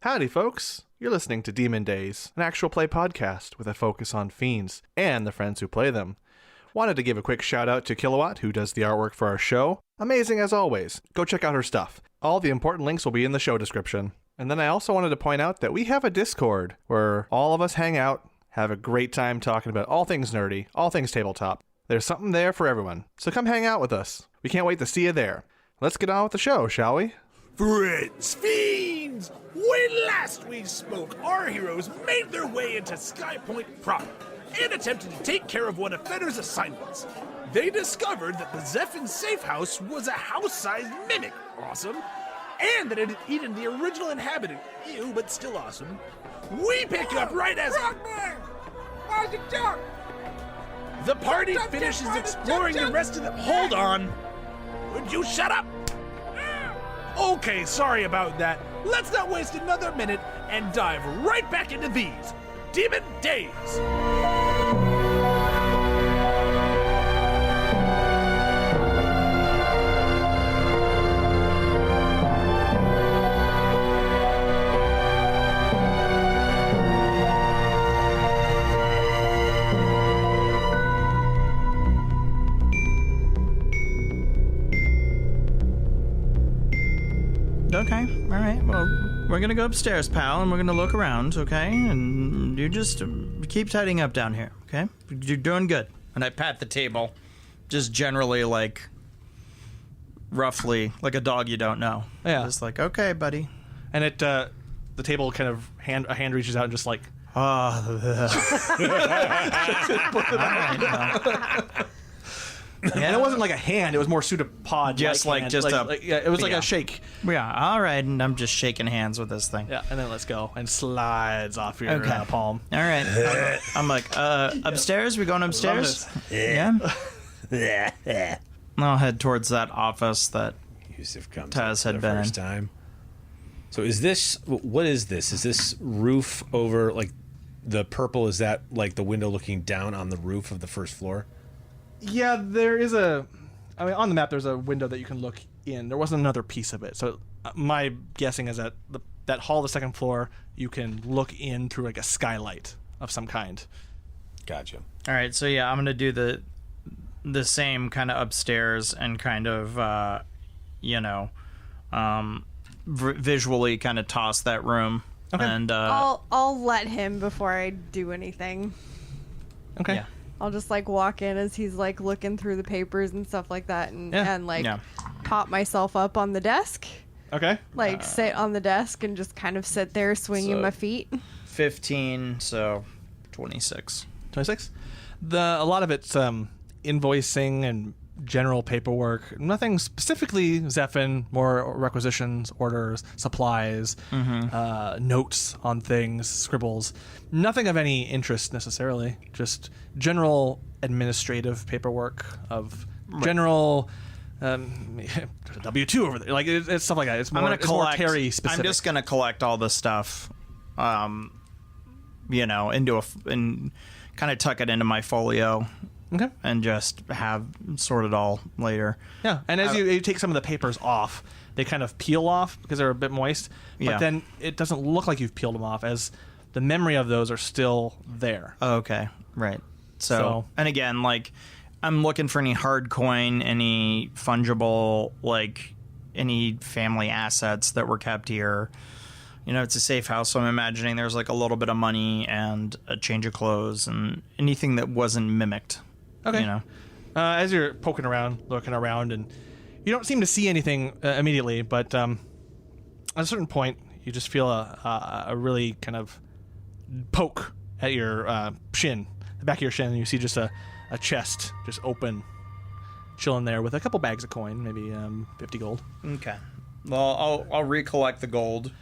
Howdy, folks. You're listening to Demon Dayz, an actual play podcast with a focus on fiends and the friends who play them. Wanted to give a quick shout out to KiloWhat, who does the artwork for our show. Amazing as always. Go check out her stuff. All the important links will be in the show description. And then I also wanted to point out that we have a Discord where all of us hang out, have a great time talking about all things nerdy, all things tabletop. There's something there for everyone. So come hang out with us. We can't wait to see you there. Let's get on with the show, shall we? Friends, fiends! When last we spoke, our heroes made their way into Skypoint proper and attempted to take care of one of Fenner's assignments. They discovered that the Zephyr safe house was a house-sized mimic, awesome, and that it had eaten the original inhabitant, ew, but still awesome. We pick up right as... The party finishes exploring the rest of the... Hold on! Would you shut up? Okay, sorry about that. Let's not waste another minute and dive right back into these Demon Dayz. Okay, alright, well, we're gonna go upstairs, pal, and we're gonna look around, okay? And you just keep tidying up down here, okay? You're doing good. And I pat the table, just generally, like, roughly, like a dog you don't know. Yeah. Just like, okay, buddy. And it, the table kind of, a hand reaches out and just like... And it wasn't like a hand; it was more pseudopod. Just like hand. just it was like a shake. Yeah, all right, and I'm just shaking hands with this thing. Yeah, and then let's go, and slides off your palm. All right, I'm like, upstairs. We going upstairs? Yeah. I'll head towards that office that Yusuf comes Taz had the been first in. time. So is this what is this? Is this roof over like the purple? Is that like the window looking down on the roof of the first floor? Yeah, there is a... I mean, on the map, there's a window that you can look in. There wasn't another piece of it. So my guessing is that that hall, the second floor, you can look in through like a skylight of some kind. Gotcha. All right, so yeah, I'm going to do the same kind of upstairs and kind of, visually kind of toss that room. Okay. And I'll let him before I do anything. Okay. Yeah. I'll just like walk in as he's like looking through the papers and stuff like that, and pop myself up on the desk. Okay. Like sit on the desk and just kind of sit there swinging my feet. 15, so 26. 26. A lot of it's invoicing and general paperwork. Nothing specifically Zephyr, more requisitions, orders, supplies, notes on things, scribbles. Nothing of any interest necessarily. Just general administrative paperwork of general W-2 over there. Like it's stuff like that. It's more Terry specific. I'm just gonna collect all this stuff, and kind of tuck it into my folio. Okay. And just have sort it all later. Yeah, and as you take some of the papers off, they kind of peel off because they're a bit moist. But then it doesn't look like you've peeled them off, as the memory of those are still there. Oh, okay, right. So, and again, like, I'm looking for any hard coin, any fungible, like, any family assets that were kept here. It's a safe house, so I'm imagining there's, like, a little bit of money and a change of clothes and anything that wasn't mimicked. Okay. As you're poking around, looking around, and you don't seem to see anything immediately, but at a certain point, you just feel a really kind of poke at your shin, the back of your shin, and you see just a chest just open, chilling there with a couple bags of coin, maybe 50 gold. Okay. Well, I'll recollect the gold.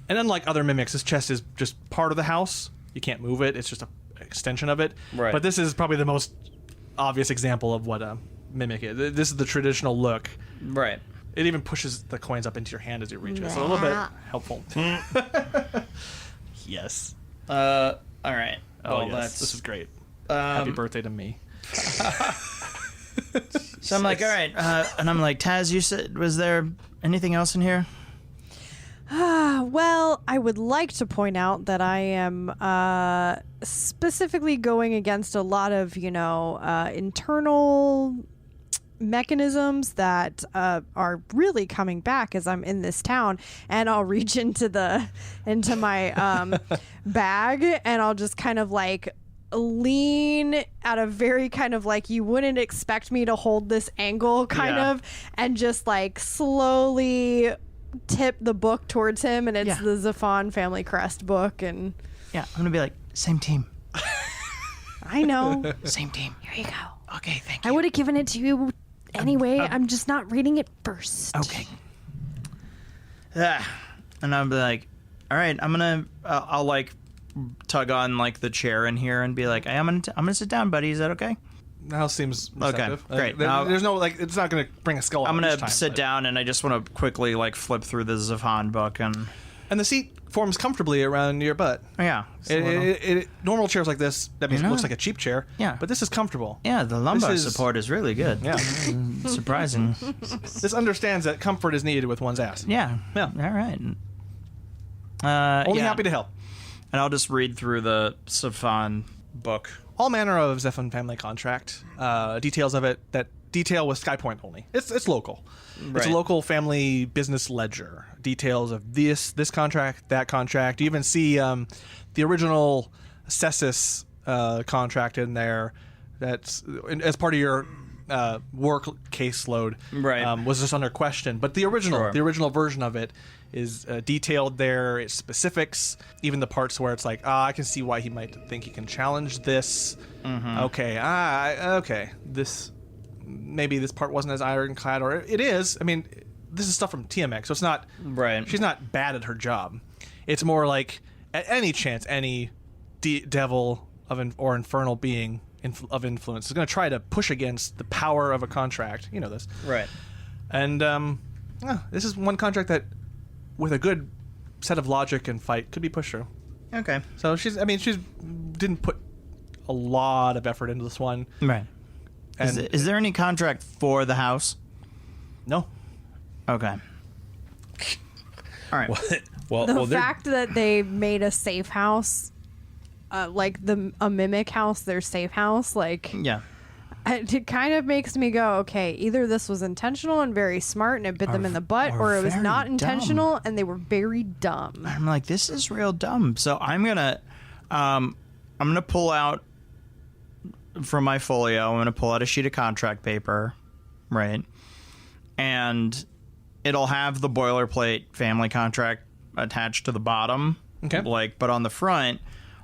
And unlike other mimics, this chest is just part of the house. You can't move it. It's just an extension of it. Right. But this is probably the most obvious example of what a mimic is. This is the traditional look. Right. It even pushes the coins up into your hand as you reach it. So a little bit helpful. Yes. All right. Oh, yes. This is great. Happy birthday to me. So I'm like, all right. And I'm like, Taz, you said, was there anything else in here? Well, I would like to point out that I am specifically going against a lot of, internal mechanisms that are really coming back as I'm in this town, and I'll reach into my bag, and I'll just kind of like lean at a very kind of like you wouldn't expect me to hold this angle kind of, and just like slowly tip the book towards him, and it's the Zafon family crest book, and I'm gonna be like, same team. I know. Same team. Here you go. Okay, thank you. I would have given it to you anyway. I'm just not reading it first. Okay. And I'll be like, all right, I'll like tug on like the chair in here and be like, hey, I'm gonna sit down, buddy. Is that okay? Now seems receptive. Okay, great. There's no like, it's not going to bring a skull. I'm gonna sit down, and I just want to quickly like flip through the Zafon book, and the seat forms comfortably around your butt. Normal chairs like this, that means it looks like a cheap chair. Yeah, but this is comfortable. Yeah, the lumbar support is really good. Yeah, surprising. This understands that comfort is needed with one's ass. Yeah. All right. Only happy to help. And I'll just read through the Zafon book. All manner of Zephan family contract, details of it that detail with Skypoint only. It's local. Right. It's a local family business ledger. Details of this contract, that contract. You even see the original Cessus contract in there. That's as part of your work caseload. Right. Was just under question, but the original version of it is detailed there. It's specifics, even the parts where it's like, I can see why he might think he can challenge this. Mm-hmm. Okay, maybe this part wasn't as ironclad, or it is. I mean, this is stuff from TMX, so it's not. Right. She's not bad at her job. It's more like, at any chance, any devil or infernal being of influence is going to try to push against the power of a contract. You know this. Right. And this is one contract that, with a good set of logic and fight, could be pushed through. Okay. So she's didn't put a lot of effort into this one. Right. And is there any contract for the house? No. Okay. All right. The fact that they made a safe house, like a mimic house, their safe house, like it kind of makes me go, okay, either this was intentional and very smart and it bit them in the butt, or it was not intentional and they were very dumb. I'm like, this is real dumb. So I'm gonna pull out from my folio. I'm gonna pull out a sheet of contract paper, right, and it'll have the boilerplate family contract attached to the bottom, but on the front,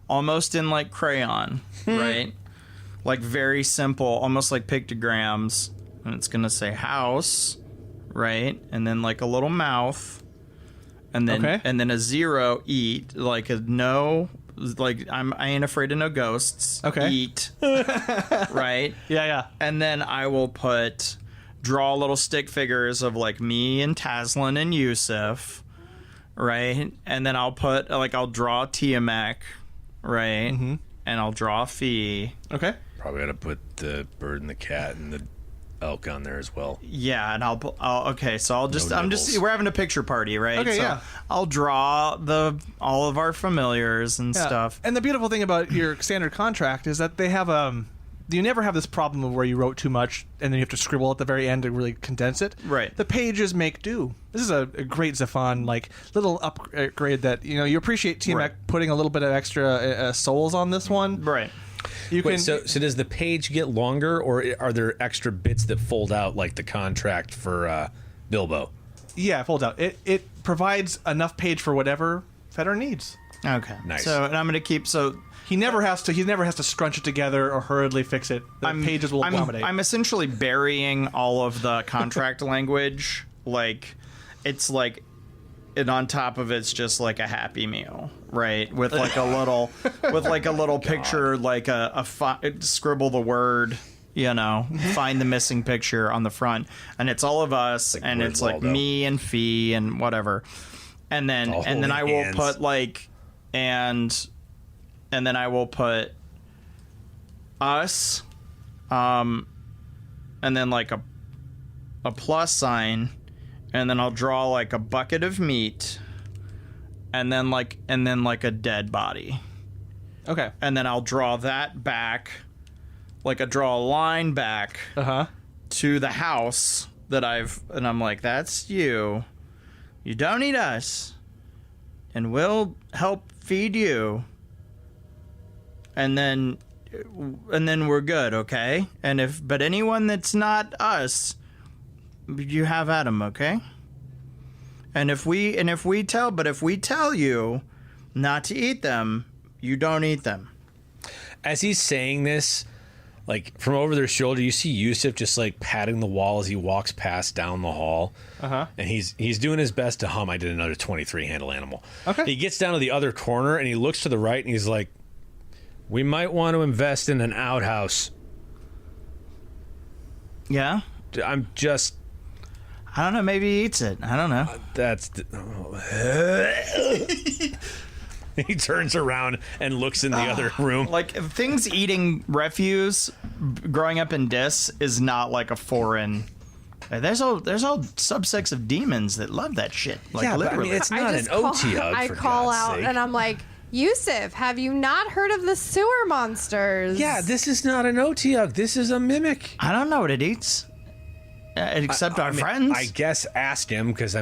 almost in like crayon, right. Like very simple, almost like pictograms, and it's gonna say house, right, and then like a little mouth, and then a zero, eat, like a no, like I ain't afraid of no ghosts. Okay. Eat, right? Yeah. And then I will draw little stick figures of like me and Taslinn and Yusuf, right, and then I'll draw Tiamat, right, and I'll draw a fee. Okay. Probably got to put the bird and the cat and the elk on there as well. Yeah, and we're having a picture party, right? Okay, so I'll draw all of our familiars and stuff. And the beautiful thing about your standard contract is that they have you never have this problem of where you wrote too much and then you have to scribble at the very end to really condense it. Right. The pages make do. This is a great Zafon little upgrade that you appreciate Tiamat putting a little bit of extra souls on this one. Right. So does the page get longer, or are there extra bits that fold out like the contract for Bilbo? Yeah, it folds out. It provides enough page for whatever Feder needs. Okay. Nice. So, and I'm going to keep he never has to scrunch it together or hurriedly fix it. The pages will accommodate. I'm essentially burying all of the contract language. Like, it's like, and on top of it's just like a Happy Meal, right? With like a little, picture, like scribble the word, find the missing picture on the front, and it's all of us, like, and it's like me and Fee and whatever, and then I will put and then I will put us, and then like a plus sign. And then I'll draw like a bucket of meat, and then like a dead body. Okay. And then I'll draw that back, like I draw a line back to the house that and I'm like, that's you. You don't eat us, and we'll help feed you. And then we're good, okay? But anyone that's not us, you have at 'em, okay? And if we tell you not to eat them, you don't eat them. As he's saying this, like from over their shoulder, you see Yusuf just like patting the wall as he walks past down the hall. And he's doing his best to hum. I did another 23 handle animal. Okay. He gets down to the other corner and he looks to the right and he's like, we might want to invest in an outhouse. Yeah? I don't know, maybe he eats it. I don't know. He turns around and looks in the other room. Like, things eating refuse growing up in Dis is not like a foreign. There's all subsects of demons that love that shit. Like, yeah, literally. but I mean, it's not an OT hug. I for call God's out sake. and I'm like, Yusuf, have you not heard of the sewer monsters? Yeah, this is not an OT hug. This is a mimic. I don't know what it eats. Except our friends. I guess ask him because I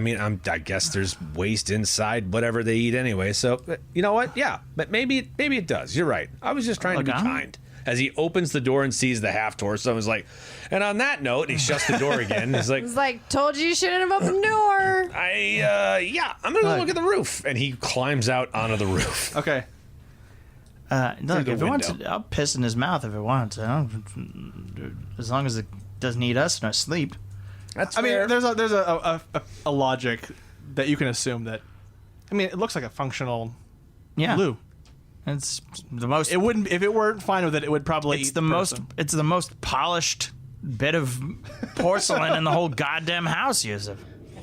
guess there's waste inside whatever they eat anyway. So you know what? Yeah, but maybe it does. You're right. I was just trying to be kind. As he opens the door and sees the half torso, he's like, and on that note, he shuts the door again. He's like, told you shouldn't have opened the door. I'm gonna go look at the roof, and he climbs out onto the roof. Okay. Look, if it wants to, I'll piss in his mouth if it wants. As long as it doesn't eat us in our sleep. That's fair. fair. There's a logic that you can assume that. I mean, it looks like a functional loo. It's the most. It wouldn't if it weren't fine with it. It would probably. It's eat the most. person. It's the most polished bit of porcelain in the whole goddamn house, Yusuf.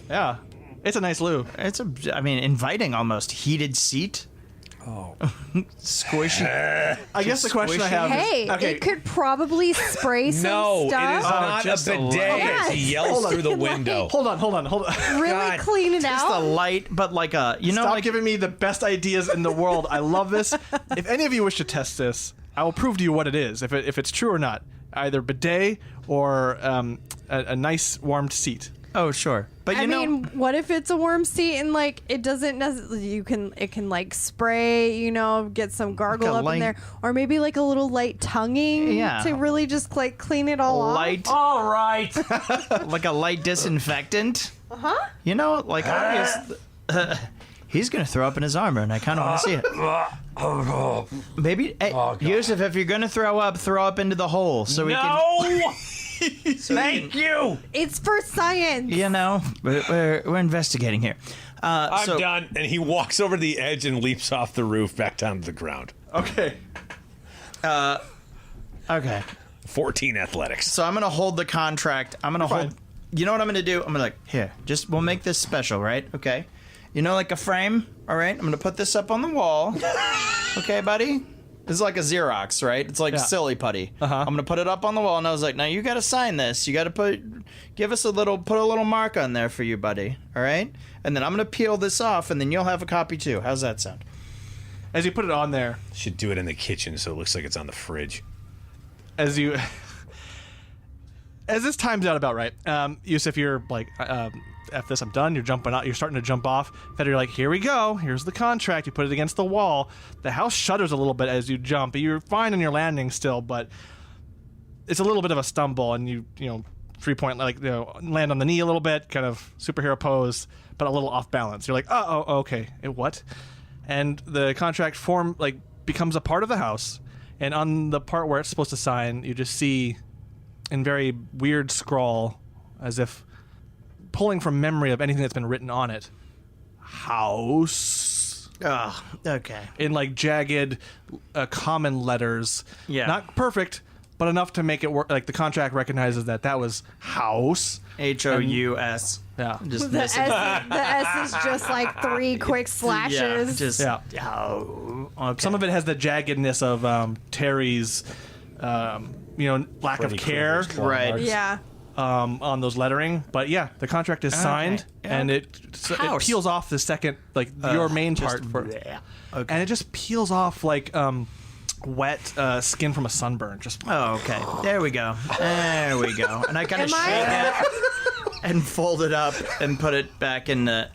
Yeah, it's a nice loo. Inviting almost. Heated seat. Oh, squishy. I guess the question I have Hey, is, okay, it could probably spray some no, stuff. it is not just a a bidet. light. He yells through the window. hold on. Really God, clean it Just a out. light, but like a Stop like giving me the best ideas in the world. I love this. If any of you wish to test this, I will prove to you what it is, if it's true or not. Either bidet or a nice warmed seat. Oh, sure. But I mean, what if it's a worm seat and like it doesn't necessarily? It can like spray, get some gargle up in there, or maybe like a little light tonguing to really just like clean it all off. All right. Like a light disinfectant. Like he's gonna throw up in his armor, and I kind of want to see it. Maybe, Yusuf, if you're gonna throw up into the hole, so we can. Thank you. It's for science. We're investigating here. I'm done. And he walks over the edge and leaps off the roof back down to the ground. Okay. Okay. 14 athletics. So I'm gonna hold the contract. I'm gonna hold. You know what I'm gonna do? I'm gonna we'll make this special, right? Okay. Like a frame. All right. I'm gonna put this up on the wall. Okay, buddy. It's like a Xerox, right? It's like silly putty. I'm gonna put it up on the wall, and I was like, "Now you got to sign this. You got to put a little mark on there for you, buddy. All right." And then I'm gonna peel this off, and then you'll have a copy too. How's that sound? As you put it on there, Should do it in the kitchen so it looks like it's on the fridge. as this times out about right, Yusuf, you're like, F this, I'm done. You're jumping out. You're starting to jump off. Feder, you're like, here we go. Here's the contract. You put it against the wall. The house shudders a little bit as you jump. You're fine on your landing still, but it's a little bit of a stumble, and you 3-point land on the knee a little bit, kind of superhero pose, but a little off balance. You're like, oh, okay. What? And the contract form becomes a part of the house, and on the part where it's supposed to sign, you just see in very weird scrawl, as if pulling from memory of anything that's been written on it, Hous. Oh, okay. In jagged, common letters. Yeah. Not perfect, but enough to make it work. Like the contract recognizes that was Hous. Hous. Yeah. Just The S is just like 3 quick slashes. Okay. Some of it has the jaggedness of Terry's, lack Freddy of care. Krueger's claw Right. marks. Yeah. on those lettering. But yeah, the contract is signed, and it peels off the second, like your main part. Okay. And it just peels off like wet skin from a sunburn. Just okay. There we go. And I kind of shake it and fold it up and put it back in the...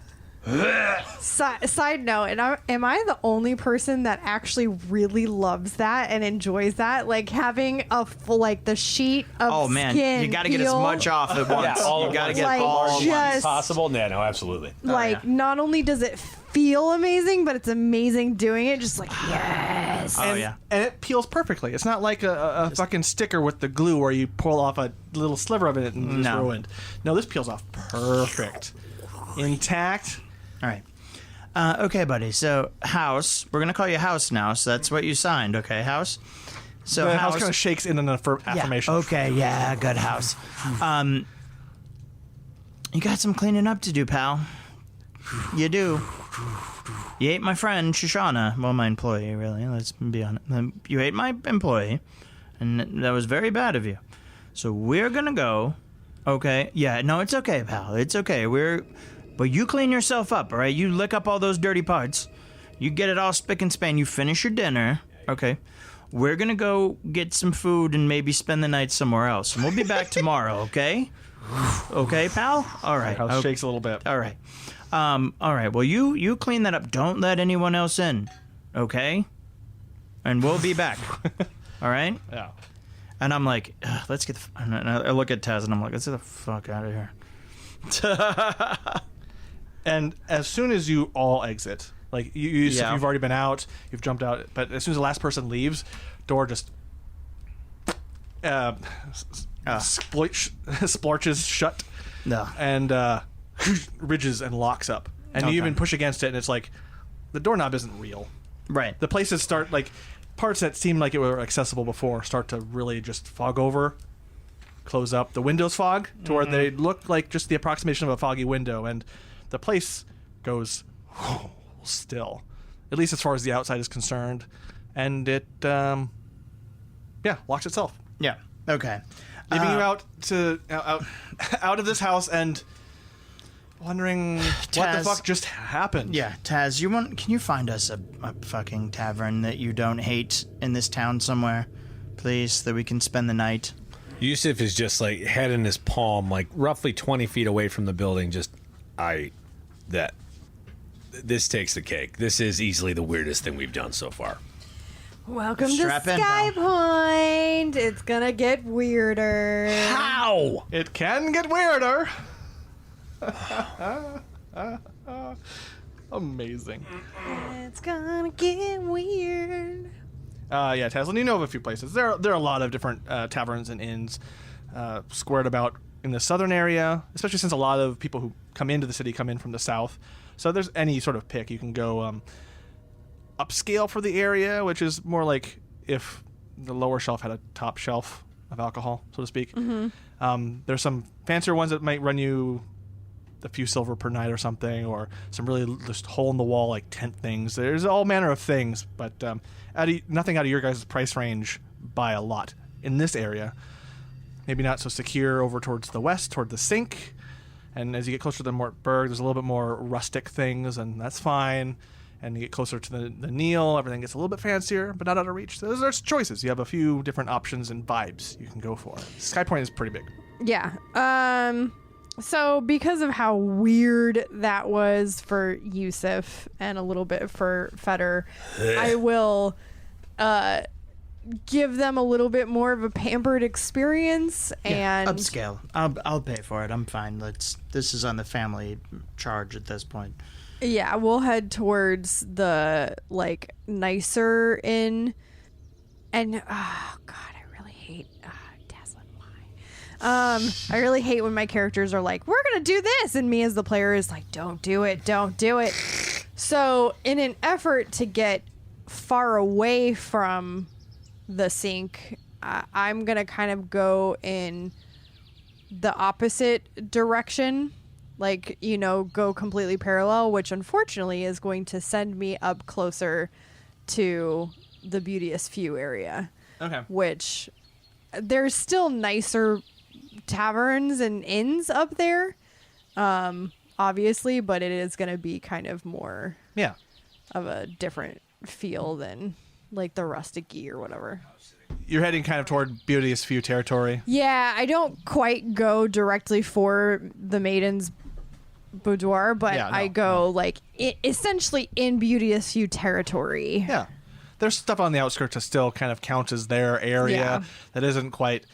Side note, and am I the only person that actually really loves that and enjoys that? Like having a full, like the sheet of skin you got to get as much off at once. You got to get like, all as possible. Yeah, no, absolutely. Like not only does it feel amazing, but it's amazing doing it. Just like yes. And it peels perfectly. It's not like a fucking sticker with the glue where you pull off a little sliver of it and it's ruined. No, this peels off perfect, intact. All right. Okay, buddy. So, Hous. We're going to call you Hous now, so that's what you signed, okay, Hous? So the Hous kind of shakes in an affirmation. Yeah, okay, yeah, good Hous. You got some cleaning up to do, pal. You do. You ate my friend, Shoshana. Well, my employee, really. Let's be honest. You ate my employee, and that was very bad of you. So, we're going to go, okay? Yeah, no, it's okay, pal. It's okay. But you clean yourself up, all right? You lick up all those dirty parts. You get it all spick and span. You finish your dinner, okay? We're going to go get some food and maybe spend the night somewhere else. And we'll be back tomorrow, okay? Okay, pal? All right. House shakes a little bit. All right. All right. Well, you clean that up. Don't let anyone else in, okay? And we'll be back. All right? Yeah. And I'm like, let's get the... And I look at Taz and I'm like, let's get the fuck out of here. And as soon as you all exit, like you've already been out, you've jumped out, but as soon as the last person leaves, door just splorches shut, and ridges and locks up, and you even push against it, and it's like the doorknob isn't real. Right. The places start like parts that seemed like it were accessible before start to really just fog over, close up. The windows fog to where they look like just the approximation of a foggy window, and the place goes still, at least as far as the outside is concerned, and it, locks itself. Yeah. Okay. Leaving you out of this house and wondering Taz, what the fuck just happened. Yeah, Taz, can you find us a fucking tavern that you don't hate in this town somewhere, please, that we can spend the night? Yusuf is just like head in his palm, like roughly 20 feet away from the building, just this takes the cake. This is easily the weirdest thing we've done so far. Welcome to Sky Point. It's gonna get weirder. How? It can get weirder. Amazing. It's gonna get weird. Taslinn, you know of a few places. There are a lot of different taverns and inns squared about in the southern area, especially since a lot of people who come into the city come in from the south. So there's any sort of pick. You can go upscale for the area, which is more like if the lower shelf had a top shelf of alcohol, so to speak. Mm-hmm. There's some fancier ones that might run you a few silver per night or something, or some really just hole-in-the-wall like tent things. There's all manner of things, but nothing out of your guys' price range by a lot in this area. Maybe not so secure over towards the west, toward the Sink. And as you get closer to the Mortberg, there's a little bit more rustic things, and that's fine. And you get closer to the Neil, everything gets a little bit fancier, but not out of reach. So there's choices. You have a few different options and vibes you can go for. Sky Point is pretty big. Yeah. So because of how weird that was for Yusuf and a little bit for Feder, I will give them a little bit more of a pampered experience and upscale. I'll pay for it. I'm fine. This is on the family charge at this point. Yeah, we'll head towards the like nicer inn, and oh god, I really hate Taslinn. Why? I really hate when my characters are like, "We're gonna do this," and me as the player is like, "Don't do it, don't do it." So, in an effort to get far away from the Sink, I'm gonna kind of go in the opposite direction. Like, go completely parallel, which unfortunately is going to send me up closer to the Beauteous Few area. Okay. Which there's still nicer taverns and inns up there, obviously, but it is going to be kind of more of a different feel than like the rustic-y or whatever. You're heading kind of toward Beauteous Few territory. Yeah, I don't quite go directly for the maiden's boudoir, but I go like essentially in Beauteous Few territory. Yeah. There's stuff on the outskirts that still kind of counts as their area that isn't quite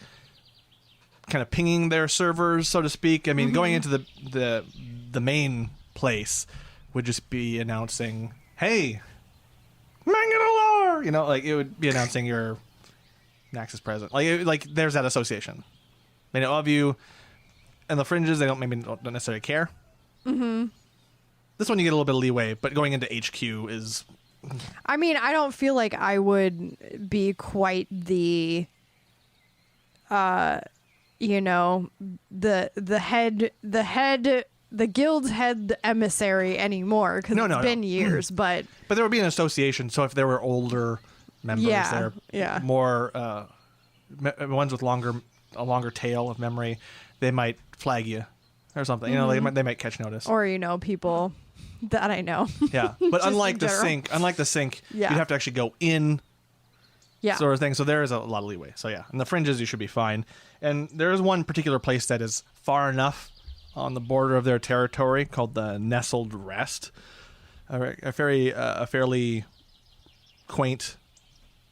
kind of pinging their servers, so to speak. I mean, going into the main place would just be announcing, hey, Mangalar! You know, like it would be announcing your Naxx is present. Like there's that association. They know of you. And the fringes, they don't necessarily care. Mm-hmm. This one you get a little bit of leeway, but going into HQ is... I mean, I don't feel like I would be quite the, you know, the guild's head emissary anymore because it's been years. But there would be an association. So if there were older members there, more ones with a longer tail of memory, they might flag you or something. You know, they might catch notice. Or people that I know. Yeah, but unlike the sink, you'd have to actually go in. Yeah. Sort of thing. So there is a lot of leeway. So yeah, in the fringes you should be fine. And there is one particular place that is far enough on the border of their territory called the Nestled Rest. A fairly quaint,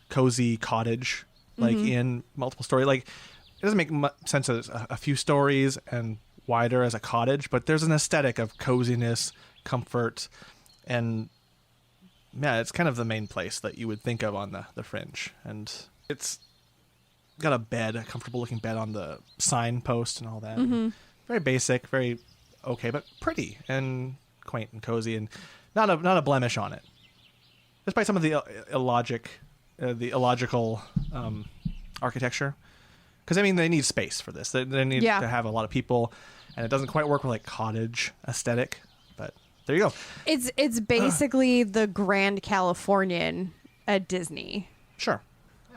cozy cottage, like in multiple story. Like it doesn't make sense as a few stories and wider as a cottage, but there's an aesthetic of coziness, comfort, and it's kind of the main place that you would think of on the fringe. And it's got a comfortable looking bed on the signpost and all that. Very basic, very okay, but pretty and quaint and cozy, and not a blemish on it. Despite some of the illogical architecture. Because, I mean, they need space for this. They need to have a lot of people, and it doesn't quite work with, like, cottage aesthetic. But there you go. It's basically the Grand Californian at Disney. Sure.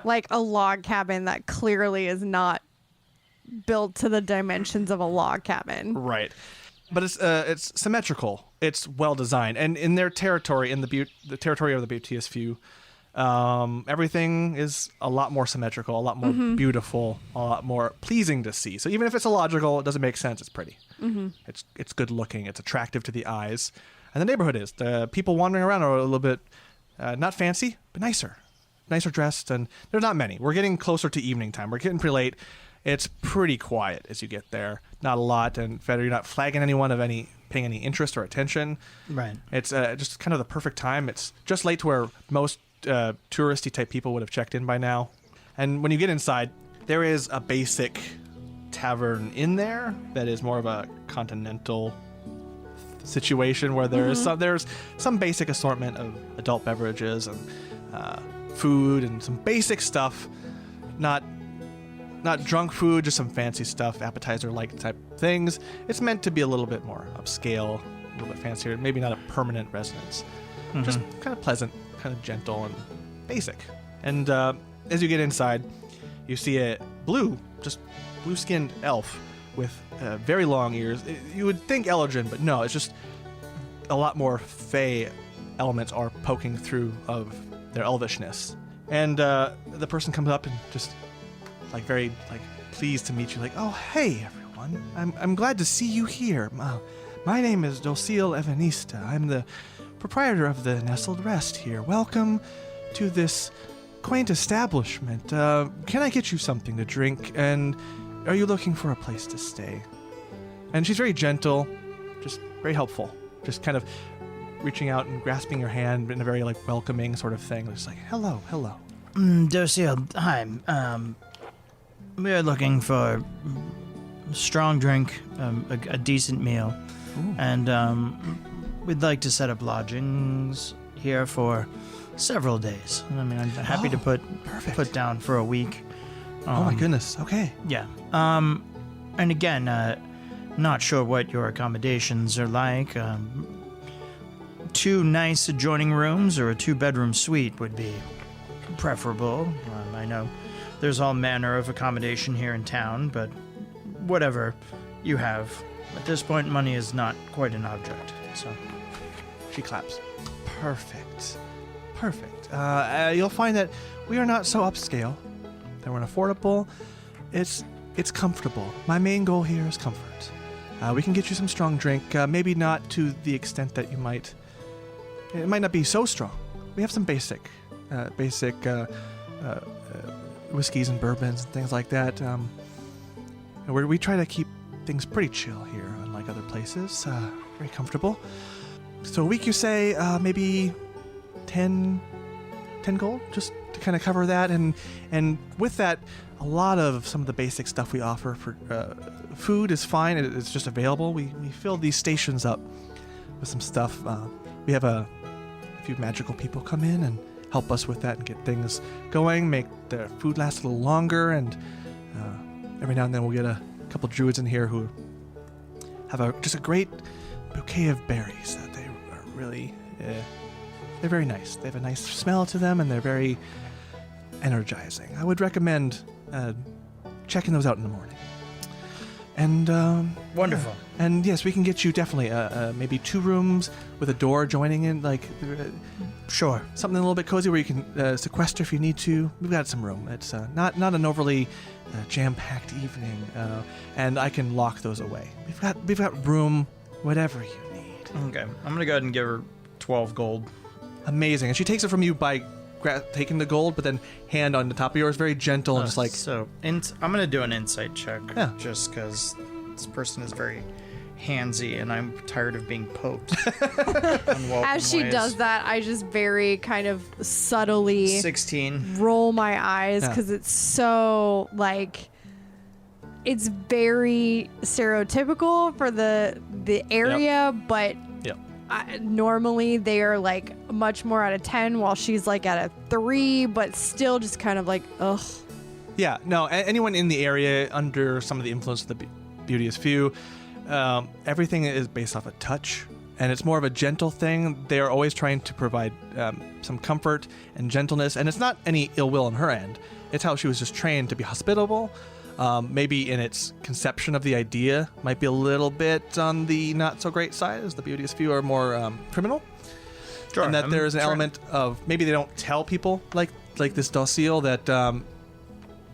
Like a log cabin that clearly is not built to the dimensions of a log cabin. Right. But it's symmetrical. It's well designed. And in their territory, in the territory of the Beauteous Few, everything is a lot more symmetrical, a lot more beautiful, a lot more pleasing to see. So even if it's illogical, it doesn't make sense. It's pretty. It's good looking. It's attractive to the eyes. And the neighborhood is. The people wandering around are a little bit not fancy, but nicer dressed. And there's not many. We're getting closer to evening time. We're getting pretty late. It's pretty quiet as you get there. Not a lot. And Feder, you're not flagging anyone of paying any interest or attention. Right. It's just kind of the perfect time. It's just late to where most touristy type people would have checked in by now. And when you get inside, there is a basic tavern in there that is more of a continental situation where there's some basic assortment of adult beverages and food and some basic stuff, not drunk food, just some fancy stuff, appetizer-like type things. It's meant to be a little bit more upscale, a little bit fancier, maybe not a permanent residence. Just kind of pleasant, kind of gentle and basic. And as you get inside, you see a blue-skinned elf with very long ears. You would think Elogen, but no, it's just a lot more fey elements are poking through of their elvishness. And the person comes up and just very pleased to meet you. Like, oh, hey, everyone. I'm glad to see you here. My name is Docile Evanista. I'm the proprietor of the Nestled Rest here. Welcome to this quaint establishment. Can I get you something to drink? And are you looking for a place to stay? And she's very gentle, just very helpful. Just kind of reaching out and grasping your hand in a very welcoming sort of thing. Just like, hello. Docile, hi. We're looking for a strong drink, a decent meal. Ooh. And we'd like to set up lodgings here for several days. I mean, I'm happy to put down for a week. Oh my goodness. Okay. Yeah. And again, not sure what your accommodations are like. 2 nice adjoining rooms or a 2-bedroom suite would be preferable. I know there's all manner of accommodation here in town, but whatever you have. At this point, money is not quite an object. So She claps. Perfect. You'll find that we are not so upscale. That we're affordable. It's comfortable. My main goal here is comfort. We can get you some strong drink, maybe not to the extent that you might. It might not be so strong. We have some basic whiskeys and bourbons and things like that. We try to keep things pretty chill here, unlike other places. Very comfortable. So a week, you say, maybe 10 gold, just to kind of cover that. And with that, a lot of some of the basic stuff we offer for food is fine. It's just available. We fill these stations up with some stuff. We have a few magical people come in and help us with that and get things going, make the food last a little longer. And every now and then we'll get a couple druids in here who have just a great bouquet of berries that they are really... they're very nice. They have a nice smell to them, and they're very energizing. I would recommend checking those out in the morning. And wonderful. And yes, we can get you definitely maybe 2 rooms with a door joining in, like Sure. something a little bit cozy where you can sequester if you need to. We've got some room. It's not an overly jam-packed evening, and I can lock those away. We've got room, whatever you need. Okay, I'm gonna go ahead and give her 12 gold. Amazing. And she takes it from you by taking the gold, but then hand on the top of yours, very gentle and just like... So, I'm going to do an insight check. Yeah. Just because this person is very handsy and I'm tired of being poked. As she does that, I just very kind of subtly 16. roll my eyes because it's so like... It's very stereotypical for the area, but... normally they are like much more out of 10 while she's like at a 3, but still just kind of like ugh. Yeah, no, anyone in the area under some of the influence of the beauty is few. Everything is based off a touch, and it's more of a gentle thing. They are always trying to provide some comfort and gentleness, and it's not any ill will on her end. It's how she was just trained to be hospitable. Maybe in its conception of the idea might be a little bit on the not so great side, as the beauteous few are more criminal. Sure, and that there's an element of maybe they don't tell people like this docile that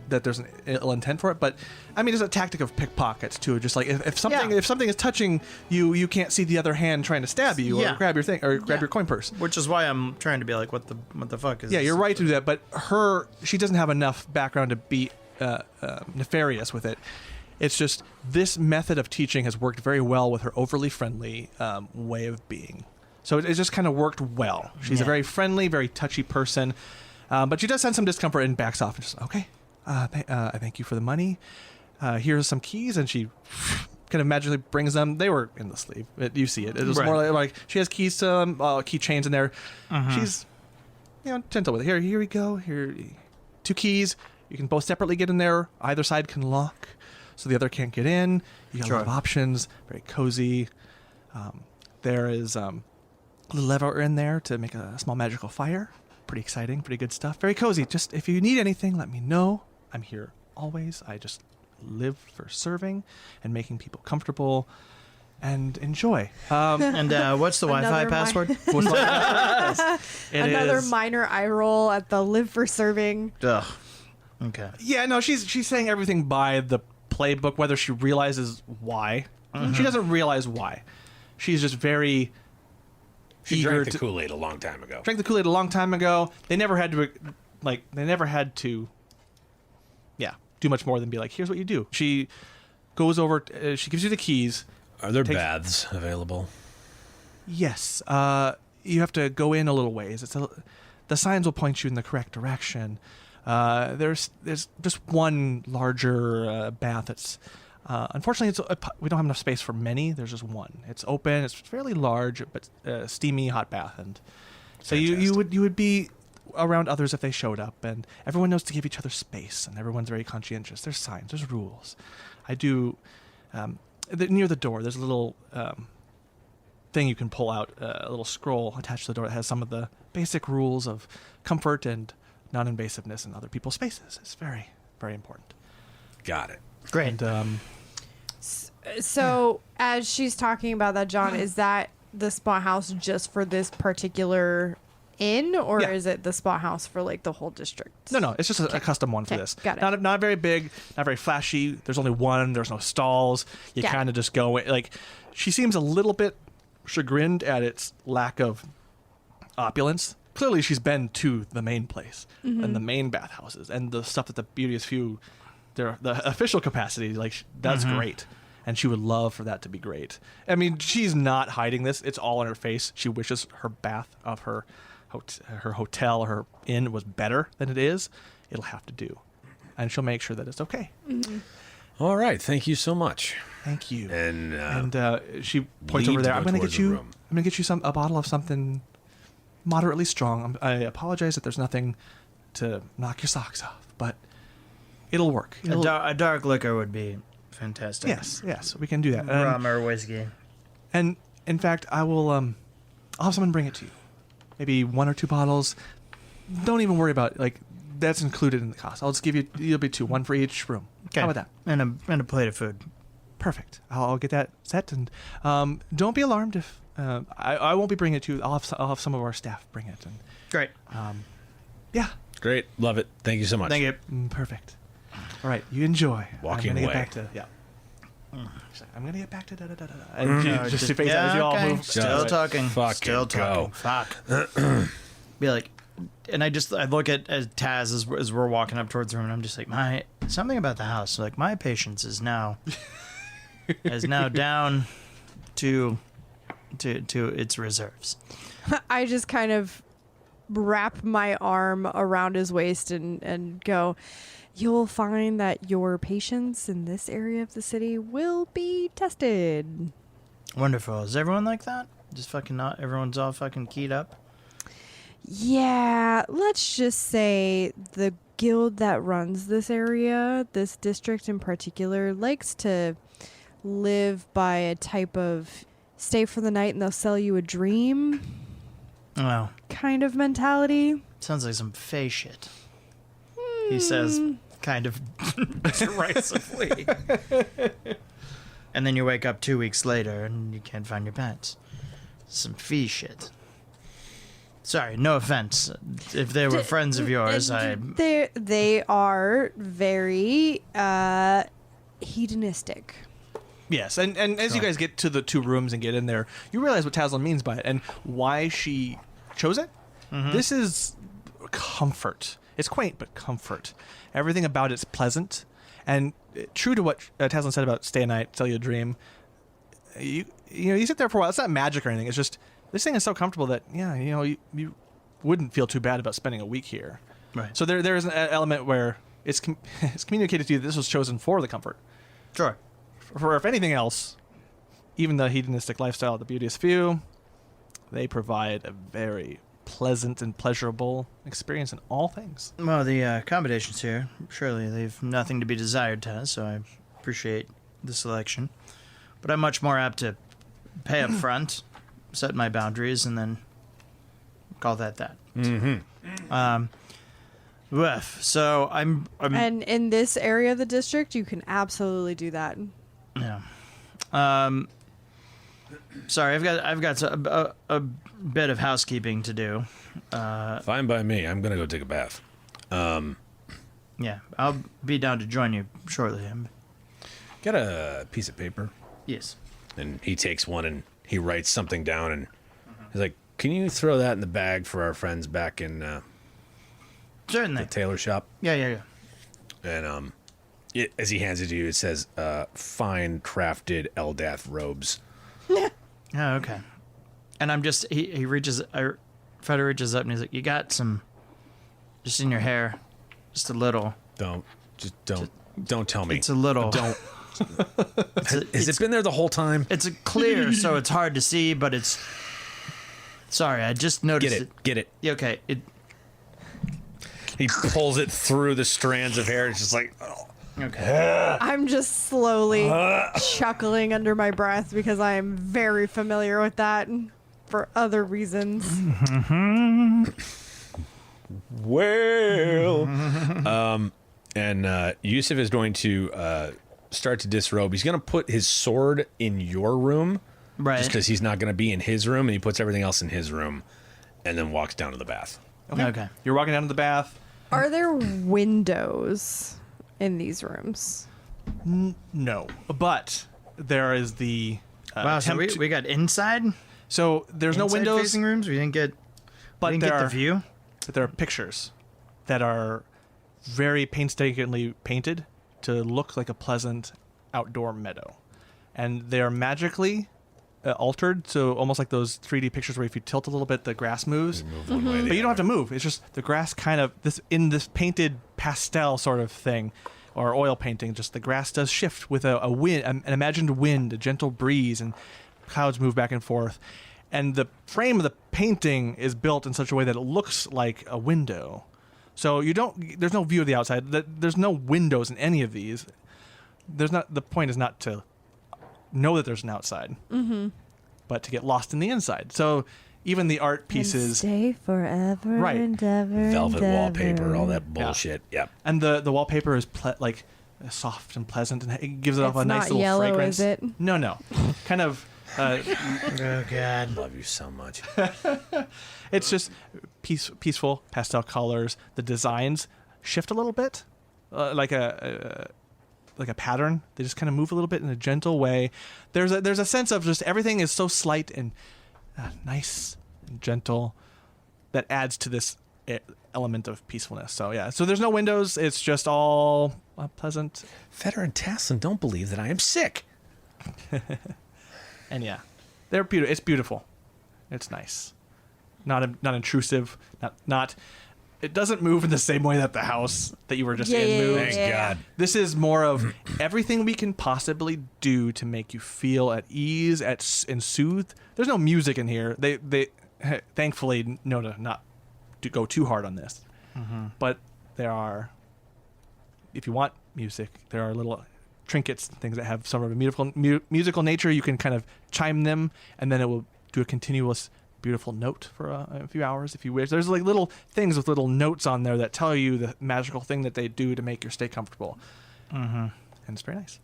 there's an ill intent for it. But I mean, it's a tactic of pickpockets too. Just like if something is touching you, you can't see the other hand trying to stab you or grab your thing or grab your coin purse. Which is why I'm trying to be like, what the fuck is? Yeah, this? you're right to do that. But she doesn't have enough background to be nefarious with it. It's just this method of teaching has worked very well with her overly friendly way of being. So it just kind of worked well. She's a very friendly, very touchy person, but she does sense some discomfort and backs off and just, okay, I thank you for the money. Here's some keys, and she kind of magically brings them. They were in the sleeve. You see it. It was more like she has keys to keychains in there. She's gentle with it. Here we go. Here, 2 keys. You can both separately get in there. Either side can lock, so the other can't get in. You got a lot of options. Very cozy. There is a little lever in there to make a small magical fire. Pretty exciting. Pretty good stuff. Very cozy. Just if you need anything, let me know. I'm here always. I just live for serving and making people comfortable and enjoy. And what's the Wi-Fi password? Another minor eye roll at the live for serving. Ugh. Okay. Yeah, no, she's saying everything by the playbook, whether she realizes why. She doesn't realize why. She's just very She eager drank the Kool-Aid a long time ago. Drank the Kool-Aid a long time ago. They never had to do much more than be like, here's what you do. She goes over, she gives you the keys. Are there baths available? Yes. You have to go in a little ways. The signs will point you in the correct direction. There's just one larger bath that's unfortunately we don't have enough space for many. There's just one. It's open. It's fairly large, but steamy hot bath, and so you would be around others if they showed up, and everyone knows to give each other space, and everyone's very conscientious. There's signs. There's rules. I do near the door. There's a little thing you can pull out, a little scroll attached to the door that has some of the basic rules of comfort and non-invasiveness in other people's spaces. It's very, very important. Got it. Great. And So as she's talking about that, John, is that the spot house just for this particular inn, or is it the spot house for like the whole district? No, it's just a custom one for this. Got it. Not very big, not very flashy. There's only one. There's no stalls. You kind of just go like. She seems a little bit chagrined at its lack of opulence. Clearly, she's been to the main place and the main bathhouses and the stuff at the Beauteous Few. The official capacity, like that's great, and she would love for that to be great. I mean, she's not hiding this; it's all in her face. She wishes her bath of her hotel, her inn was better than it is. It'll have to do, and she'll make sure that it's okay. All right, thank you so much. Thank you. And she points over there. I'm gonna get you a bottle of something moderately strong. I apologize that there's nothing to knock your socks off, but it'll work. A dark liquor would be fantastic. Yes, we can do that. Rum or whiskey. And in fact, I'll have someone bring it to you. Maybe 1 or 2 bottles. Don't even worry about it. Like that's included in the cost. I'll just give you. It'll be 2, 1 for each room. Okay. How about that? And a plate of food. Perfect. I'll get that set, and don't be alarmed if I won't be bringing it to you. I'll have some of our staff bring it. And Great. yeah. Great, love it. Thank you so much. Thank you. Perfect. All right, you enjoy. Walking I'm gonna away. Get back to I'm gonna get back to da da da da. And just to face as you all move. Still talking. Fucking Still talking. go. Fuck. Be like, and I look at Taz as we're walking up towards the room, and I'm just like, something about the house. Like my patience is now down to its reserves. I just kind of wrap my arm around his waist and go, you'll find that your patience in this area of the city will be tested. Wonderful. Is everyone like that? Just fucking not everyone's all fucking keyed up? Yeah, let's just say the guild that runs this area, this district in particular, likes to live by a type of stay for the night and they'll sell you a dream Oh. kind of mentality. Sounds like some fey shit. He says, kind of derisively. And then you wake up 2 weeks later and you can't find your pants. Some fee shit. Sorry, no offense. If they were friends of yours, They are very hedonistic. Yes, and as you guys get to the 2 rooms and get in there, you realize what Taslinn means by it and why she chose it. This is comfort. It's quaint, but comfort. Everything about it's pleasant. And true to what Taslinn said about stay a night, tell you a dream, you sit there for a while. It's not magic or anything. It's just, this thing is so comfortable that, you wouldn't feel too bad about spending a week here. Right. So there is an element where it's communicated to you that this was chosen for the comfort. Sure. For if anything else, even the hedonistic lifestyle of the Beauteous Few, they provide a very pleasant and pleasurable experience in all things. Well, the accommodations here, surely they've nothing to be desired, Taz, so I appreciate the selection. But I'm much more apt to pay up front, set my boundaries, and then call that. So I'm And in this area of the district, you can absolutely do that. Yeah. Sorry, I've got a bit of housekeeping to do. Fine by me. I'm gonna go take a bath. Yeah, I'll be down to join you shortly. Got a piece of paper. Yes. And he takes one and he writes something down and he's like, "Can you throw that in the bag for our friends back in Certainly. the tailor shop?" Yeah. And as he hands it to you, it says, "Fine crafted Eldath robes." Oh, okay. And I'm just he reaches Fred reaches up and he's like, "You got some just in your hair, just a little." Don't tell me. It's a little. Don't. Has it been there the whole time? It's a clear, so it's hard to see, but it's. Sorry, I just noticed it. Get it. Yeah, okay. He pulls it through the strands of hair. It's just like, oh. Okay. I'm just slowly chuckling under my breath because I am very familiar with that for other reasons. Well. And Yusuf is going to start to disrobe. He's going to put his sword in your room. Right. Just because he's not going to be in his room, and he puts everything else in his room, and then walks down to the bath. Okay. You're walking down to the bath. Are there windows in these rooms? No, but there is the Wow, so attempt. we got inside? So there's no Inside windows, facing rooms? We didn't get, but we didn't there get the are view? but there are pictures that are very painstakingly painted to look like a pleasant outdoor meadow, and they are magically altered, so almost like those 3D pictures where if you tilt a little bit, the grass moves. Move one way or the But you don't have to other. move. It's just the grass kind of this painted pastel sort of thing, or oil painting. Just the grass does shift with a wind, an imagined wind, a gentle breeze, and clouds move back and forth. And the frame of the painting is built in such a way that it looks like a window. So there's no view of the outside. There's no windows in any of these. The point is not to know that there's an outside, but to get lost in the inside. So even the art pieces, Stay forever Right. and ever. Velvet and wallpaper, ever. all that bullshit. Yep. and the wallpaper is like soft and pleasant, and it gives it off It's a nice not little yellow, fragrance. is it? No, kind of. Oh, God. Love you so much. It's just peaceful pastel colors. The designs shift a little bit, like a pattern. They just kind of move a little bit in a gentle way. There's a sense of just everything is so slight and nice and gentle that adds to this element of peacefulness. So yeah, so there's no windows. It's just all pleasant. Feder and Taslinn don't believe that I am sick. And yeah, they're beautiful. It's beautiful. It's nice. Not intrusive. Not. It doesn't move in the same way that the house that you were just in moves. Thank God. This is more of everything we can possibly do to make you feel at ease, and soothed. There's no music in here. They thankfully know to not to go too hard on this. But there are, if you want music, there are little trinkets, things that have some of a musical nature. You can kind of chime them, and then it will do a continuous beautiful note for a few hours if you wish. There's like little things with little notes on there that tell you the magical thing that they do to make your stay comfortable. And it's very nice.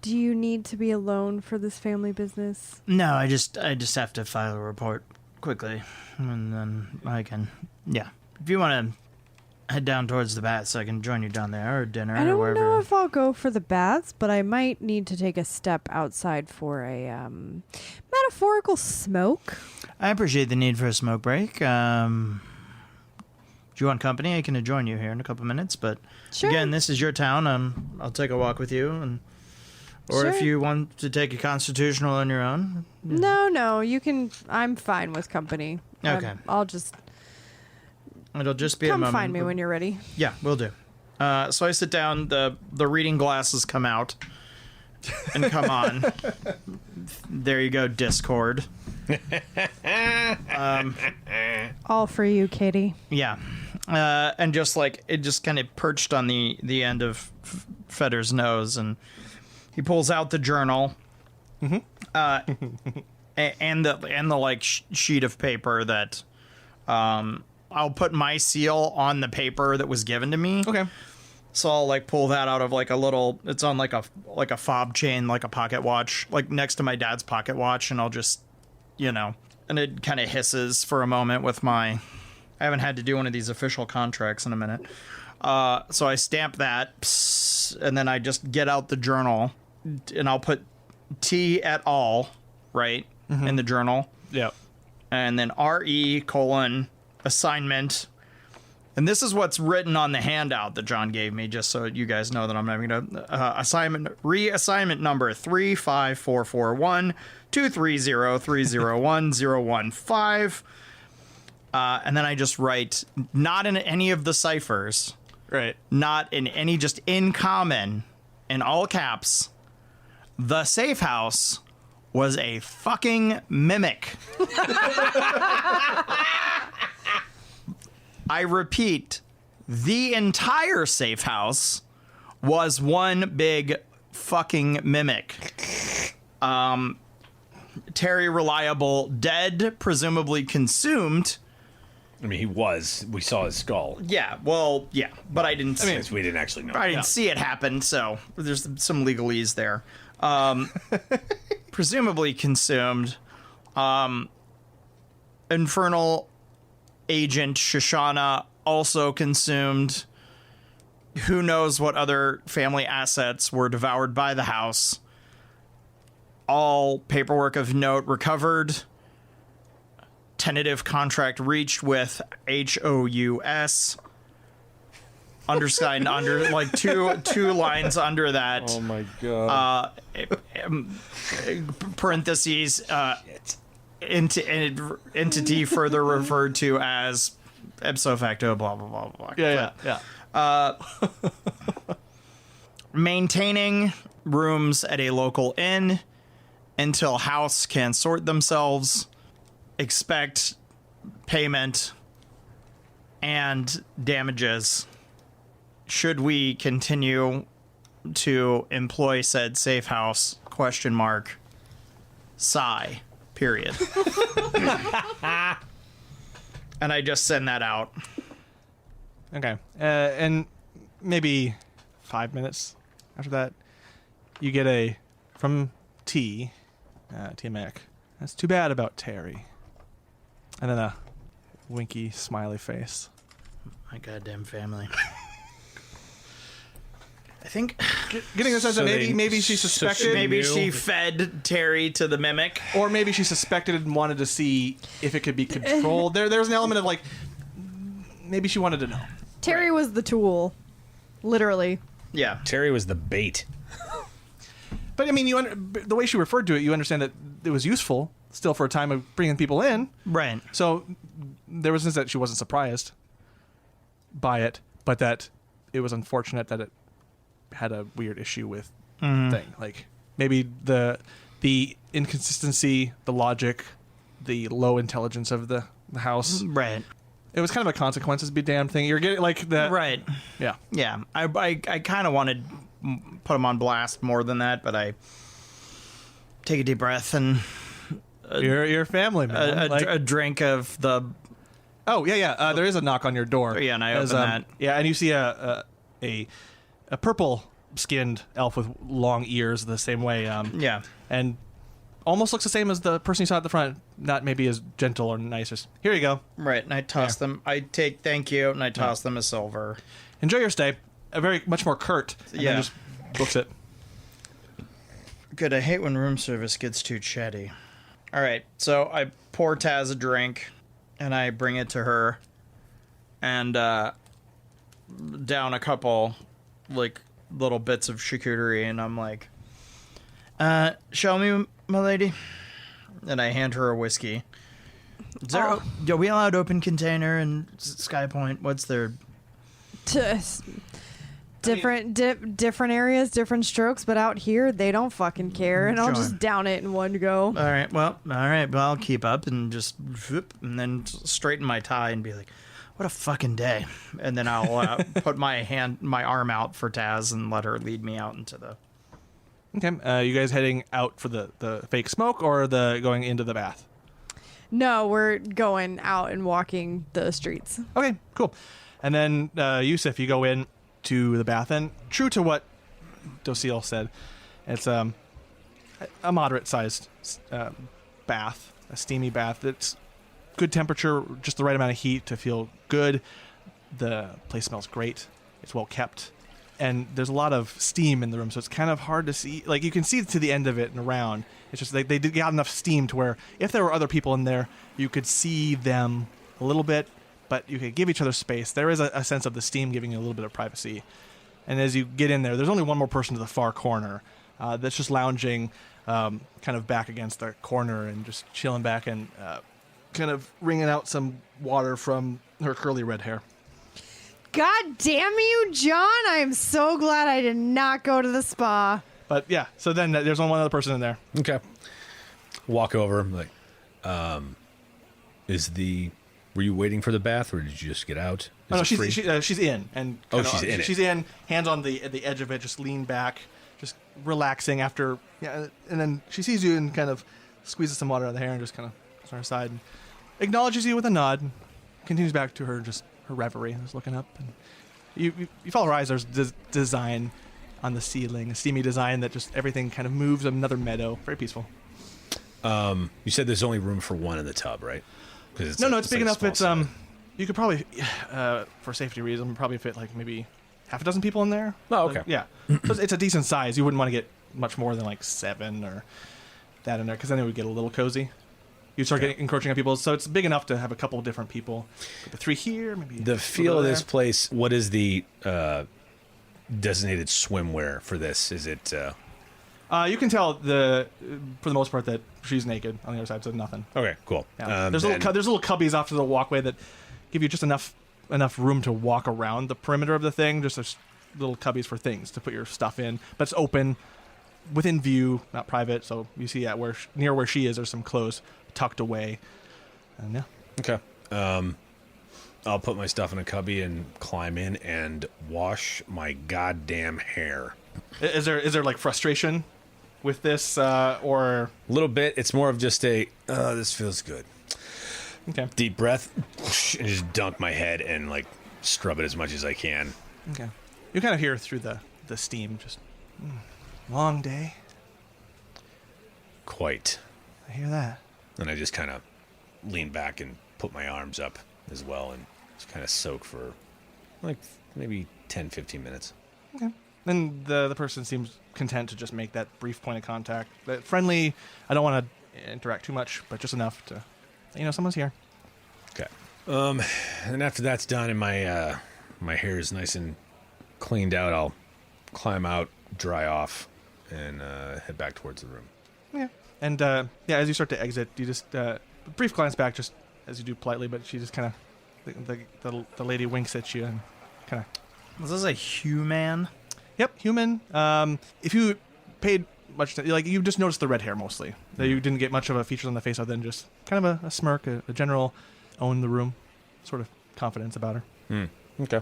Do you need to be alone for this family business? No, I just have to file a report quickly, and then I can. Yeah, if you want to head down towards the baths, I can join you down there or dinner I or don't wherever. know if I'll go for the baths, but I might need to take a step outside for a metaphorical smoke. I appreciate the need for a smoke break. Do you want company? I can join you here in a couple minutes, but Sure. again, this is your town. I'll take a walk with you, or if Sure. you want to take a constitutional on your own. No, you can. I'm fine with company. Okay. I'll just It'll just be a come moment. find me when you're ready. Yeah, we'll do. So I sit down. The reading glasses come out and come on. There you go, Discord. All for you, Katie. Yeah, and just like it, just kind of perched on the end of Feder's nose, and he pulls out the journal, and the like sheet of paper that I'll put my seal on the paper that was given to me. Okay. So I'll like pull that out of like a little. It's on like a fob chain, like a pocket watch, like next to my dad's pocket watch, and I'll just, and it kind of hisses for a moment with my. I haven't had to do one of these official contracts in a minute. So I stamp that, and then I just get out the journal, and I'll put T et al. Right in the journal. Yep. And then RE : assignment. And this is what's written on the handout that John gave me, just so you guys know that I'm having reassignment number 35441 230301015. And then I just write, not in any of the ciphers, Right. not in any, just in common, in all caps, the safe house was a fucking mimic. I repeat, the entire safe house was one big fucking mimic. Terry Reliable dead, presumably consumed, I mean, he was. We saw his skull. Yeah, well, yeah, but I didn't. Since we didn't actually know. I didn't see it happen, so there's some legalese there. Presumably consumed. Infernal agent Shoshana also consumed. Who knows what other family assets were devoured by the house. All paperwork of note recovered. Tentative contract reached with Hous. Undersigned under like two lines under that. Oh my god. Parentheses. Entity further referred to as ipso facto. Blah blah blah blah. Yeah. Maintaining rooms at a local inn until house can sort themselves. Expect payment and damages should we continue to employ said safe house ? Sigh. Period. And I just send that out. Okay. And maybe 5 minutes after that, you get from T Mac. That's too bad about Terry. And then a winky smiley face. My goddamn family. I think Getting the sense So that they- maybe she so suspected, she maybe knew? she fed Terry to the mimic. or maybe she suspected and wanted to see if it could be controlled. There's an element of like, maybe she wanted to know. Terry was the tool, literally. Yeah. Terry was the bait. But I mean, the way she referred to it, you understand that it was useful still for a time of bringing people in. Right. So there was this that she wasn't surprised by it, but that it was unfortunate that it had a weird issue with thing. Like maybe the inconsistency, the logic, the low intelligence of the house. Right. It was kind of a consequences be damned thing. You're getting like the Right. Yeah. Yeah. I kind of wanted put him on blast more than that, but I take a deep breath and Your family, man. a drink of the. Oh yeah. There is a knock on your door. Yeah, and I open that. Yeah, and you see a purple skinned elf with long ears the same way. Yeah. And almost looks the same as the person you saw at the front. Not maybe as gentle or nice. Just here you go. Right. And I toss them. I take thank you, and I toss them a silver. Enjoy your stay. A very much more curt. And then just books it. Good. I hate when room service gets too chatty. All right. So I pour Taz a drink, and I bring it to her, and down a couple like little bits of charcuterie, and I'm like, show me, my lady. And I hand her a whiskey. Is there, are we allowed open container in Sky Point? What's their Different areas, different strokes, but out here they don't fucking care, and I'll Sure. just down it in one go. All right. Well, I'll keep up and just whoop, and then straighten my tie and be like, "What a fucking day!" And then I'll put my arm out for Taz and let her lead me out into the. Okay. You guys heading out for the fake smoke or the going into the bath? No, we're going out and walking the streets. Okay. Cool. And then Yusuf, you go in to the bath, and true to what Docile said, it's a moderate-sized bath, a steamy bath. It's good temperature, just the right amount of heat to feel good. The place smells great. It's well kept, and there's a lot of steam in the room, so it's kind of hard to see. Like you can see to the end of it and around. It's just they got enough steam to where if there were other people in there, you could see them a little bit. But you could give each other space. There is a sense of the steam giving you a little bit of privacy. And as you get in there's only one more person to the far corner that's just lounging kind of back against the corner and just chilling back and kind of wringing out some water from her curly red hair. God damn you, John! I am so glad I did not go to the spa. But yeah, so then there's only one other person in there. Okay. Walk over, like, were you waiting for the bath, or did you just get out? Oh, no, Is it free? she's in. And she's in it. She's in, hands on the edge of it, just lean back, just relaxing after, and then she sees you and kind of squeezes some water out of the hair and just kind of puts on her side and acknowledges you with a nod. continues back to her reverie, just looking up. And you follow her eyes. There's design on the ceiling, a steamy design that just everything kind of moves. Another meadow, very peaceful. You said there's only room for one in the tub, right? No, it's big enough. It's size. you could probably, for safety reasons, probably fit like maybe half a dozen people in there. Oh, okay. Like, yeah, so it's a decent size. You wouldn't want to get much more than like 7 or that in there, because then it would get a little cozy. You'd start getting encroaching on people, so it's big enough to have a couple of different people. Maybe 3 here, maybe. The feel of this place. What is the designated swimwear for this? Is it? You can tell for the most part that she's naked on the other side, so nothing. Okay, cool. Yeah. There's little cubbies off to the walkway that give you just enough room to walk around the perimeter of the thing. Just there's little cubbies for things to put your stuff in, but it's open, within view, not private. So you see near where she is, there's some clothes tucked away. And yeah. Okay. I'll put my stuff in a cubby and climb in and wash my goddamn hair. Is there like frustration with this, or a little bit? It's more of just this feels good. Okay. Deep breath and just dunk my head and like scrub it as much as I can. Okay. You kind of hear through the steam, just long day. Quite. I hear that. And I just kind of lean back and put my arms up as well and just kind of soak for like maybe 10, 15 minutes. Okay. Then the person seems content to just make that brief point of contact. Friendly, I don't want to interact too much, but just enough to, someone's here. Okay. And after that's done and my my hair is nice and cleaned out, I'll climb out, dry off, and head back towards the room. Yeah. And as you start to exit, you just brief glance back, just as you do politely, but she just kind of the lady winks at you and kind of. Was this a human? Yep, human. If you paid much, you just noticed the red hair mostly. That you didn't get much of a feature on the face other than just kind of a smirk, a general own the room sort of confidence about her. Okay.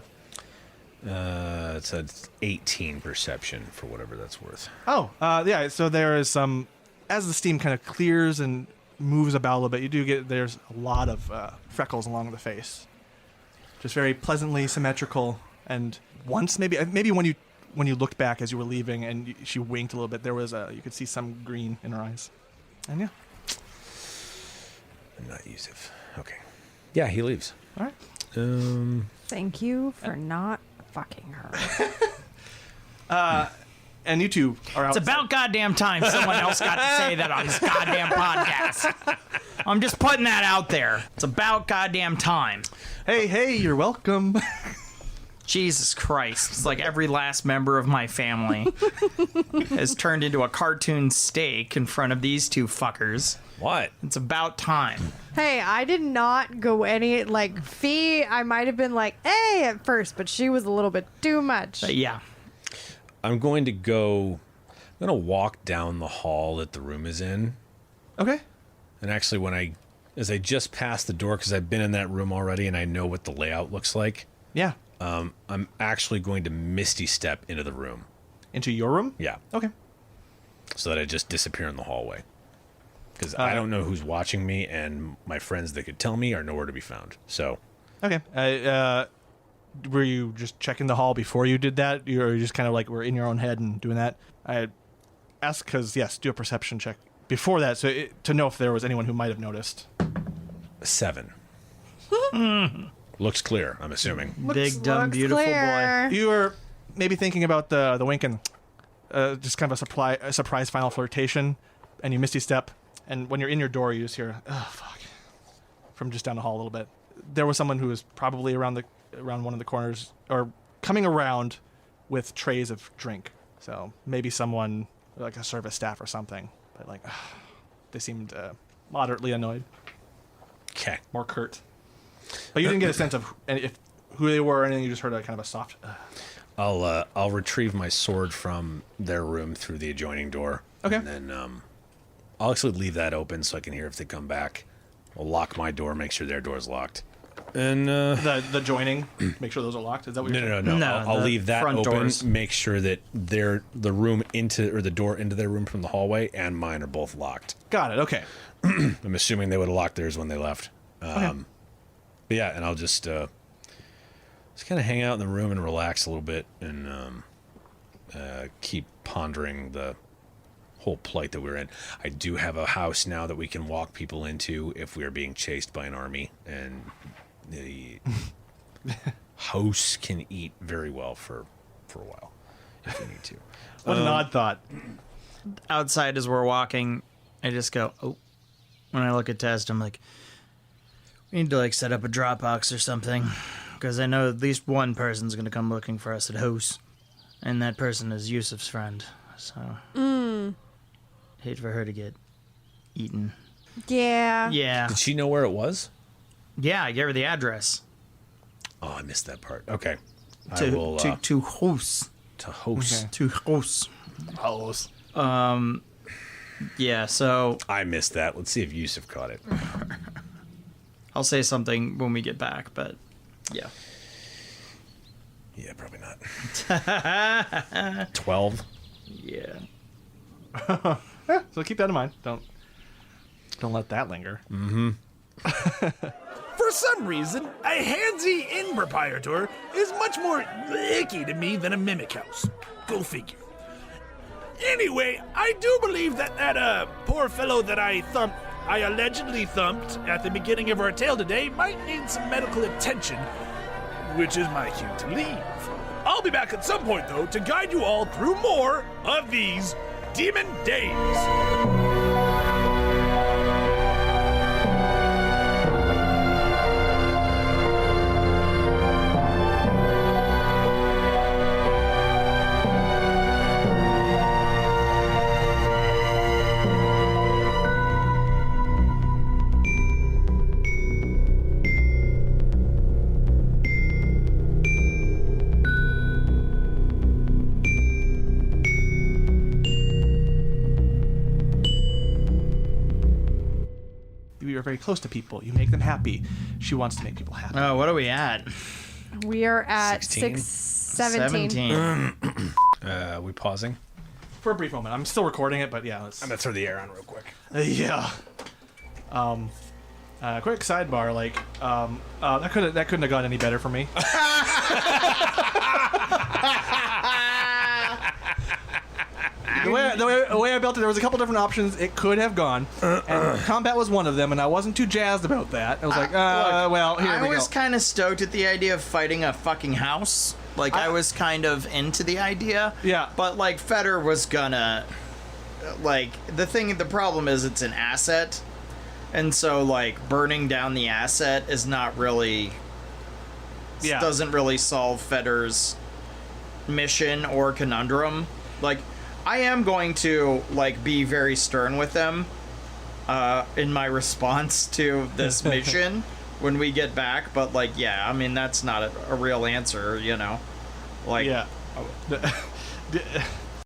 It's an 18 perception for whatever that's worth. Oh, yeah. So there is some, as the steam kind of clears and moves about a little bit, there's a lot of freckles along the face. Just very pleasantly symmetrical. And once, maybe when you looked back as you were leaving and she winked a little bit, there was you could see some green in her eyes. And yeah. I'm not Yusuf. Okay. Yeah, he leaves. All right. Thank you for not fucking her. And you two are out. It's about goddamn time someone else got to say that on this goddamn podcast. I'm just putting that out there. It's about goddamn time. Hey, you're welcome. Jesus Christ. It's like every last member of my family has turned into a cartoon steak in front of these two fuckers. What? It's about time. Hey, I did not go Fee, I might have been like, hey, at first, but she was a little bit too much. But yeah. I'm going to walk down the hall that the room is in. Okay. And actually, as I just passed the door, because I've been in that room already and I know what the layout looks like. Yeah. I'm actually going to Misty Step into the room. Into your room? Yeah. Okay. So that I just disappear in the hallway. Because I don't know who's watching me, and my friends that could tell me are nowhere to be found. So. Okay. Were you just checking the hall before you did that? Or you just kind of were in your own head and doing that? I asked because, yes, do a perception check before that to know if there was anyone who might have noticed. 7. Looks clear, I'm assuming. Big, dumb, beautiful boy. You were maybe thinking about the wink and just kind of a surprise final flirtation, and you Misty Step, and when you're in your door, you just hear, oh, fuck, from just down the hall a little bit. There was someone who was probably around one of the corners, or coming around with trays of drink. So maybe someone, like a service staff or something, but they seemed moderately annoyed. Okay. More curt. But you didn't get a sense of who they were or anything. You just heard a kind of a soft. I'll retrieve my sword from their room through the adjoining door. Okay. And then I'll actually leave that open so I can hear if they come back. I'll lock my door, make sure their door's locked. And the joining, make sure those are locked. Is that what you're saying? No. I'll leave that open. Doors. Make sure that the door into their room from the hallway and mine are both locked. Got it. Okay. I'm assuming they would have locked theirs when they left. Okay. But yeah, and I'll just kind of hang out in the room and relax a little bit and keep pondering the whole plight that we're in. I do have a house now that we can walk people into if we are being chased by an army, and the Hous can eat very well for a while if we need to. What an odd thought. Outside as we're walking, I just go, oh. When I look at Test, I'm like, we need to like set up a Dropbox or something, because I know at least one person's going to come looking for us at Hous, and that person is Yusuf's friend. So, hate for her to get eaten. Yeah. Yeah. Did she know where it was? Yeah, I gave her the address. Oh, I missed that part. Okay. To Hous. To Hous. Okay. To Hous. Hous. Yeah, so I missed that. Let's see if Yusuf caught it. I'll say something when we get back, but yeah. Yeah, probably not. 12. Yeah. So keep that in mind. Don't let that linger. For some reason, a handsy inn proprietor is much more icky to me than a mimic house. Go figure. Anyway, I do believe that poor fellow that I allegedly thumped at the beginning of our tale today might need some medical attention, which is my cue to leave. I'll be back at some point, though, to guide you all through more of these Demon Days. You're very close to people. You make them happy. She wants to make people happy. Oh, what are we at? We are at 16? 17. We pausing? For a brief moment. I'm still recording it, but yeah. Let's, I'm going to throw the air on real quick. yeah. Quick sidebar. Like, that couldn't have gone any better for me. The way I built it, there was a couple different options it could have gone, and combat was one of them, and I wasn't too jazzed about that. I was like, well, here we go. I was kind of stoked at the idea of fighting a fucking house. Like, I was kind of into the idea. Yeah. But, like, Feder was gonna... Like, the problem is it's an asset. And so, like, burning down the asset is not really... Yeah. Doesn't really solve Feder's mission or conundrum. Like... I am going to, like, be very stern with them in my response to this mission when we get back, but, like, yeah, I mean, that's not a real answer, you know? Like, Yeah.